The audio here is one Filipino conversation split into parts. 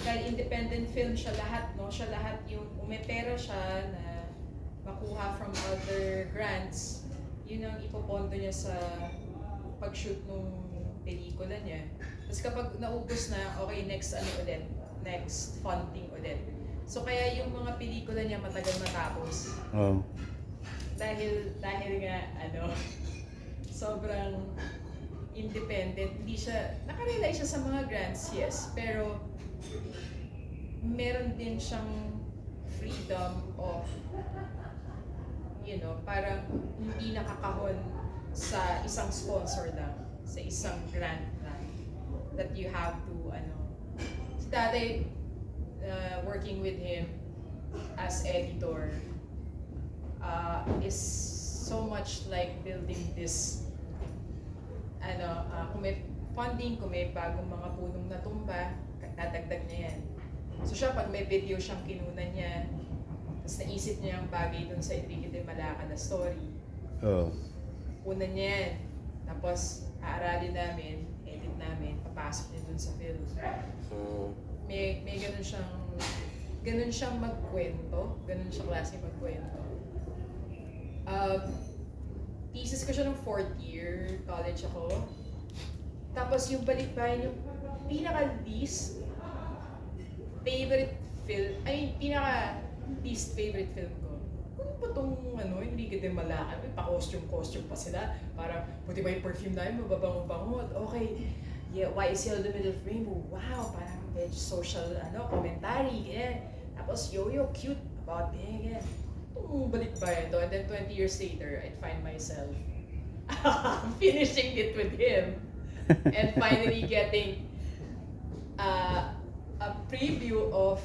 dahil independent film siya lahat, no? Siya lahat yung umepera siya na makuha from other grants. Yun ang ipopondo niya sa pag-shoot nung pelikula niya. Tapos kapag naubos na, okay, next ano ulit, next funding ulit. So kaya yung mga pelikula niya matagal matapos. Oh. Dahil nga, ano, sobrang independent. Hindi siya, nakarely siya sa mga grants, yes. Pero meron din siyang freedom of, you know, parang hindi nakakahon sa isang sponsor lang, sa isang grant lang, that you have to, ano. Si tatay, working with him as editor, is so much like building this, ano, kung may funding, kung may bagong mga punong natumba, dadagdag niya yan. So siya, pag may video siyang kinunan niya, tapos naisip niya yung bagay dun sa Enrique de Malaca na story, Oh. kunan niya yan. Tapos, aaralin namin, edit namin, papasok niya dun sa film. May ganun siyang magkwento, ganun siya klase magkwento. Thesis ko siya ng 4th year, college ako. Tapos yung balikbayan, yung pinaka-least favorite film, pinaka-least favorite film ko. Ano ba itong Enrique de Malaca? May pa-costume pa sila. Parang, buti ba yung perfume namin, mababango-bango. Okay, yeah, why is he on the middle of rainbow? Wow, parang medyo social, commentary, ganyan. Tapos yo-yo, cute about ganyan. Balikbayan to. And then 20 years later, I'd find myself finishing it with him. And finally getting a preview of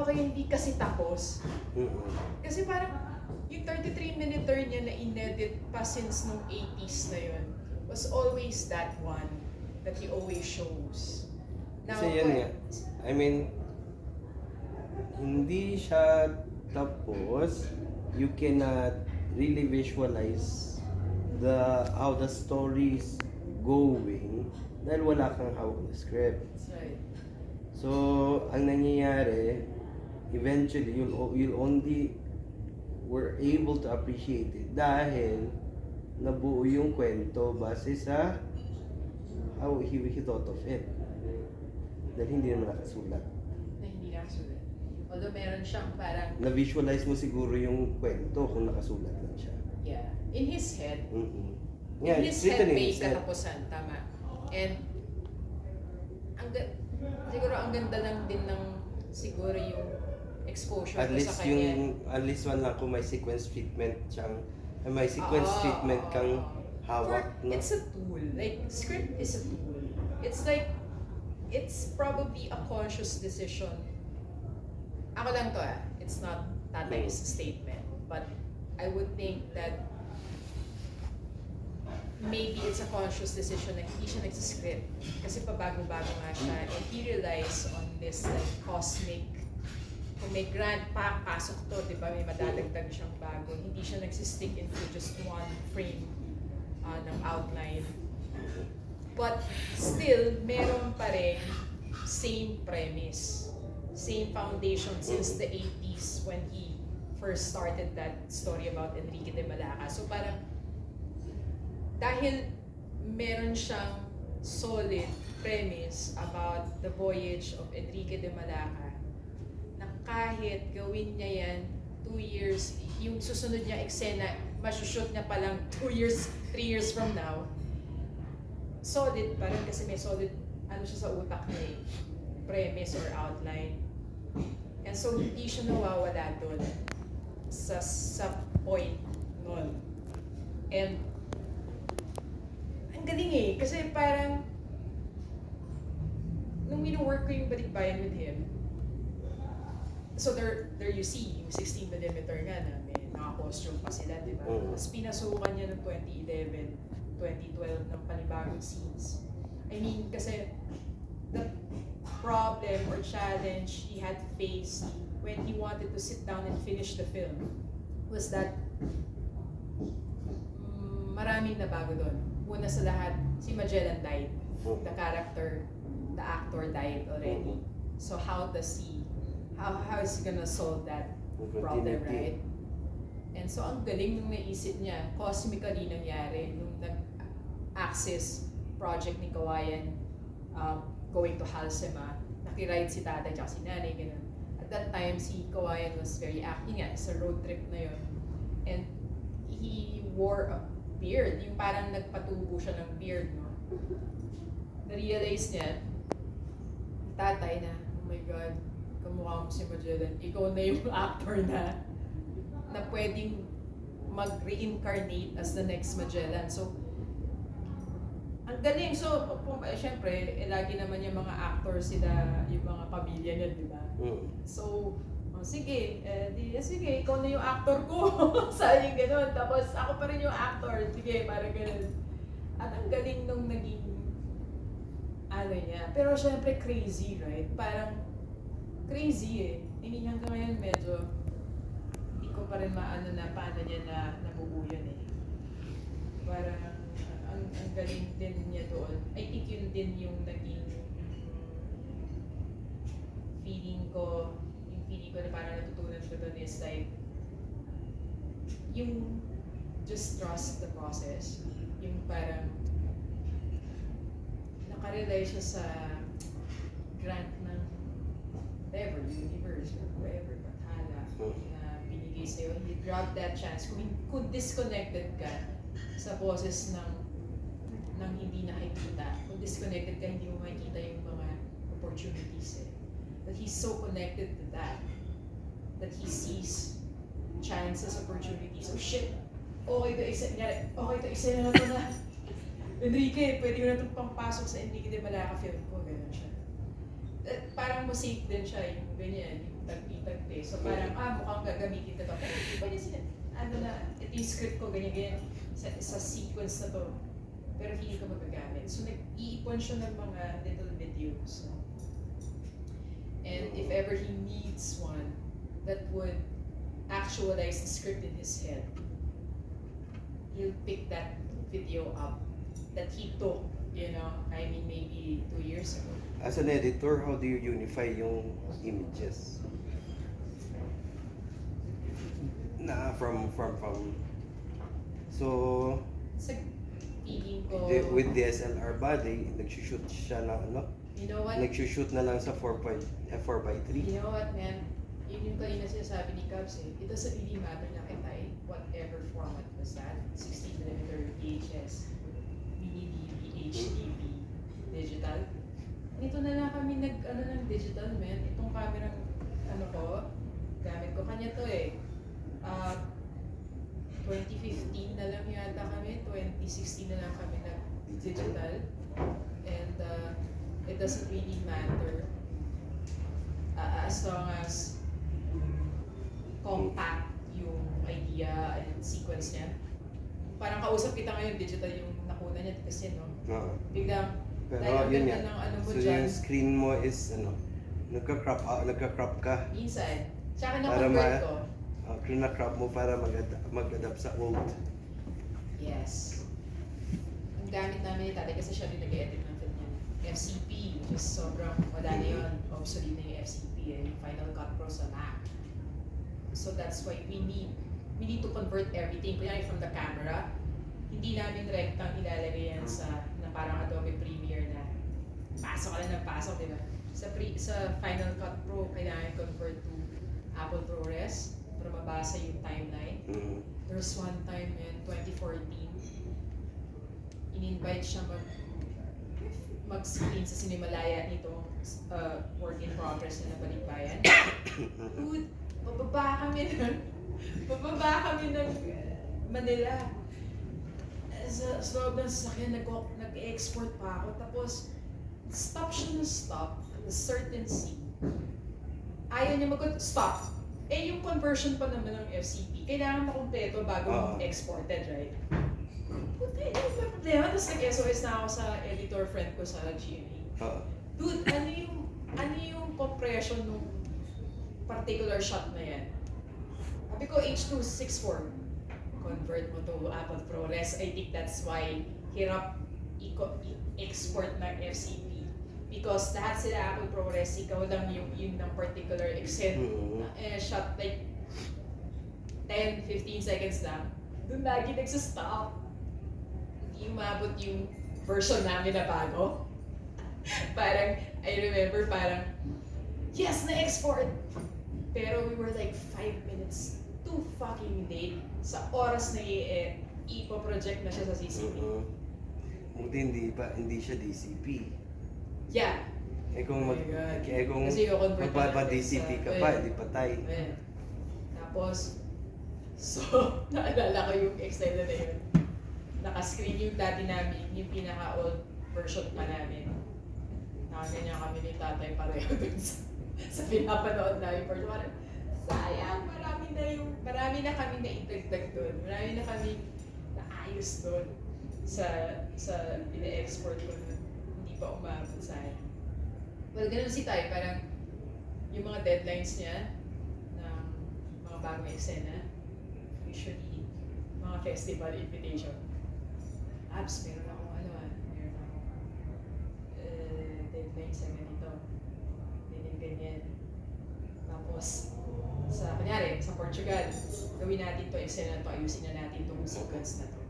okay, hindi kasi tapos. Kasi parang yung 33-minute turn niya na inedit pa since nung 80s na yun was always that one that he always shows. Now, Kasi yan nga, I mean, hindi siya tapos, you cannot really visualize how the story is going dahil wala kang hawak na script. that's right. So, ang nangyayari, eventually, you'll only were able to appreciate it dahil nabuo yung kwento base sa how he thought of it. Dahil hindi naman nakasulat. Na hindi nakasulat. Although meron siyang parang, Na-visualize mo siguro yung kwento kung nakasulat lang siya. yeah, in his head, Yeah, in it's his head written in may his head. katapusan, tama. And siguro ang ganda lang din ng siguro yung exposure At ko least sa kanya. at least man lang kung may sequence treatment may sequence treatment kang hawak, no? It's a tool. Like, script is a tool. It's like, it's probably a conscious decision. Ako lang to it's not Tatay's statement. But I would think that maybe it's a conscious decision na hindi siya nagsiscript. Kasi pabago-bago nga siya. And he relies on this like cosmic, kung may grant pa, pasok to, di ba? May madadagdag siyang bago. Hindi siya nagsistick into just one frame ng outline. But still, meron pa rin same premise, same foundation since the 80s when he first started that story about Enrique de Malaca. So parang, dahil meron siyang solid premise about the voyage of Enrique de Malaca, na kahit gawin niya yan 2 years, yung susunod niya eksena, masushoot niya palang 2 years, 3 years from now, solid pa rin kasi may solid, siya sa utak niya premise or outline. And so, hindi siya nawawala doon sa point nun. And, ang galing kasi parang, nung minu-work ko yung balikbayan with him, so there you see, yung 16mm nga na may naka-costume pa sila, di ba? Tapos pinasukan niya noong 2011, 2012 ng panibagong scenes. I mean, kasi the problem or challenge he had faced when he wanted to sit down and finish the film was that maraming nabago doon. Una sa lahat, si Magellan died, the character the actor died already. So how is he gonna solve that problem, right? And so ang galing nung naisip niya, cosmically nangyari nung nag-Axis project ni Kawayan, going to Halsema, nakiride si tatay at si nanay, ganun. At that time, si Kawayan was very active nga sa road trip na yun. And he wore a beard, yung parang nagpatubo siya ng beard, no? Na-realize niya, tatay na, oh my God, kamukha mo si Magellan, ikaw na yung actor na pwedeng mag-reincarnate as the next Magellan. So, ang galing. So, syempre, lagi naman yung mga actors sila, yung mga pamilya niya, di ba? So, sige, sige, ikaw na yung actor ko. Sabi gano'n. Tapos, ako pa rin yung actor. Sige, parang gano'n. At ang galing nung naging, niya. Pero syempre, crazy, right? Parang, crazy eh. I mean, hanggang ngayon, medyo, hindi ko pa rin maano na paano niya na nabubuo yun eh. Parang, ang galing din niya doon. I think yun din yung naging feeling ko na parang natutunan ko doon is like, yung just trust the process. Yung parang, nakarelay siya sa grant ng whatever, universe or whoever, bathala, na binigay sa'yo. You grab that chance. Kung disconnected ka sa boses ng hindi nakikita, kung disconnected ka, hindi mo makikita yung mga opportunities eh. But he's so connected to that he sees chances, opportunities. Oh shit! Okay to isa na to na. Enrique, pwede mo na itong pampasok sa Enrique de Malaca film ko. Ganun siya. Parang safe din siya, yung ganyan, yung tagpi-tagpi. So parang, mukhang gagamitin na to. Pero hindi pa niya ito yung script ko, ganyan, sa sequence na to. Pero hindi ko magagamit. So nag-iipon siya ng mga little videos. And if ever he needs one that would actualize the script in his head, he'll pick that video up that he took, I mean maybe 2 years ago. As an editor, how do you unify yung images? From so Sa feeling ko, with DSLR body, nagsushoot siya na you know what? Nagsushoot na lang sa 4x3. You know what, man? Yun yung kanina sinasabi ni Cubs eh. It doesn't really matter na kita whatever format was that. 16mm VHS, mini DV, HDV, digital. Ito na lang kami ng digital, man. Itong camera gamit ko. Kanya to eh. 2015 na lang yata kami, 2016 na lang kami nag-digital. And it doesn't really matter as long as compact yung idea and sequence niya. Parang kausap kita ngayon, digital yung nakuna niya kasi biglang pero yun nga. ng mo so dyan. Yung screen mo is nagka-crop ka. Minsan. Tsaka na-convert ko. Na-crop mo para mag-adapt sa old. Yes. Ang gamit namin ni tatay kasi siya din nag-edit ng film niya. FCP, which is sobrang wala na yun. Obsolete na yung FCP yung Final Cut Pro sa Mac. So that's why we need to convert everything. Kunyari from the camera, hindi namin rectang ilalagay yan na parang Adobe Premiere na pasok ka lang ng pasok, di ba? Sa Final Cut Pro, kailangan convert to Apple ProRes para mabasa yung timeline. There's one time in 2014, in-invite siya mag-screen sa Cinemalaya nitong work in progress na Balikbayan. Dude, bababa kami ng Manila. Sa loob ng sasakyan, nag-export pa ako. Tapos, stop siya na stop at a certain scene. Ayaw niya stop. Eh, yung conversion pa naman ng FCP, kailangan makumpleto bago exported, right? Puta, yun yung problema. Tapos nag-SOS na ako sa editor friend ko sa GMA. Dude, ano yung compression nung particular shot na yan? Sabi ko, H.264. Convert mo to Apple ProRes. I think that's why hirap i-export ng FCP. Because lahat sila Apple ProRes, ikaw lang yung yun ng particular extent. Shot like 10-15 seconds lang. Doon lagi nagsastop. Hindi umabot yung version namin na bago. Parang, I remember parang, yes, na-export! Pero we were like 5 minutes too fucking late sa oras na ipo-project na siya sa CCP. Buti hindi siya DCP. Yeah. Kung Oh my God. kung Kasi i-convert magpapa-DCP ka pa, hindi patay. Ayan. Tapos, so, naalala ko yung extended na yun. Naka-screen yung dati namin, yung pinaka-old version pa namin. Nakaganyan kami ni tatay pareho dun sa pinapanood namin version. Parang, sayang, marami na kami na itagdag dun. Marami na kami naayos dun sa ina-export ko dun. Hindi pa umabot sayang. Well, ganun si Tay, parang yung mga deadlines niya ng mga bagong eksena, usually mga festival invitation. Abs, meron akong deadline sa ganito. Ganyan. Tapos, kunyari, sa Portugal, gawin natin to eksena to, ayusin na natin itong sequence na to.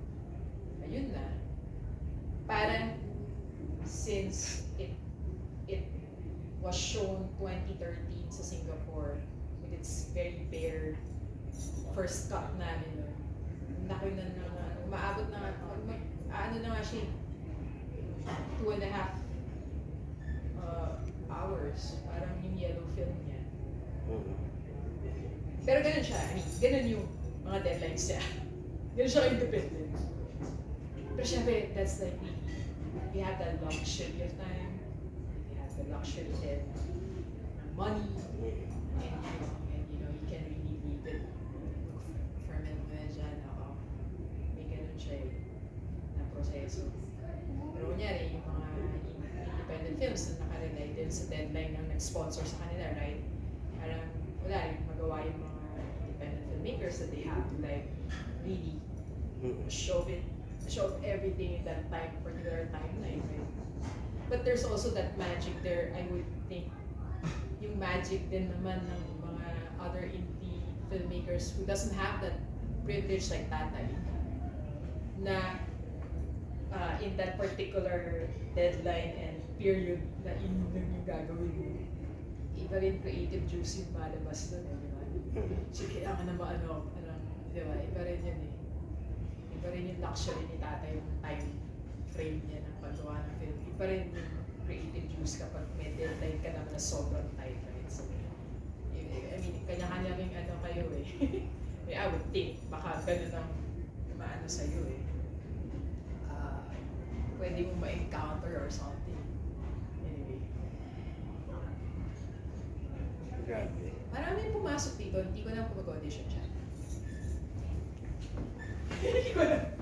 Ayun na. Parang, since it was shown 2013 sa Singapore with its very bare first cut namin nun. Laki na umaabot na, ano na nga siya, 2.5 hours. Parang yung yellow film niya. Pero ganun siya. I mean, ganun yung mga deadlines niya. Ganun siya independent. Pero syempre, that's like, we have the luxury of time. We have the luxury of money. And you know, you can really leave it. Ferment mo na dyan. May ganun siya na proseso. Pero kunyari, yung mga independent films na nakarelay din sa deadline ng nag-sponsor sa kanila, right? Parang wala rin magawa yung mga independent filmmakers that they have to like really show everything in that particular timeline, right? But there's also that magic there, I would think, yung magic din naman ng mga other indie filmmakers who doesn't have that privilege like Tatay, na in that particular deadline and period na yun lang yung gagawin mo. Iba rin creative juice yung malabas doon, di ba? So, kailangan na di ba? Iba rin yun eh. Iba rin yung luxury ni Tatay, yung time frame niya ng paggawa ng film. Iba rin yung creative juice kapag may deadline ka naman na sobrang tight, right? So, I mean, kanya-kanya rin kayo eh. I would think, baka ganun ang maano sa'yo eh. Pwede mo ma-encounter or something. Anyway. Grabe. Maraming pumasok dito, hindi ko na mag-audition siya. Hindi ko na.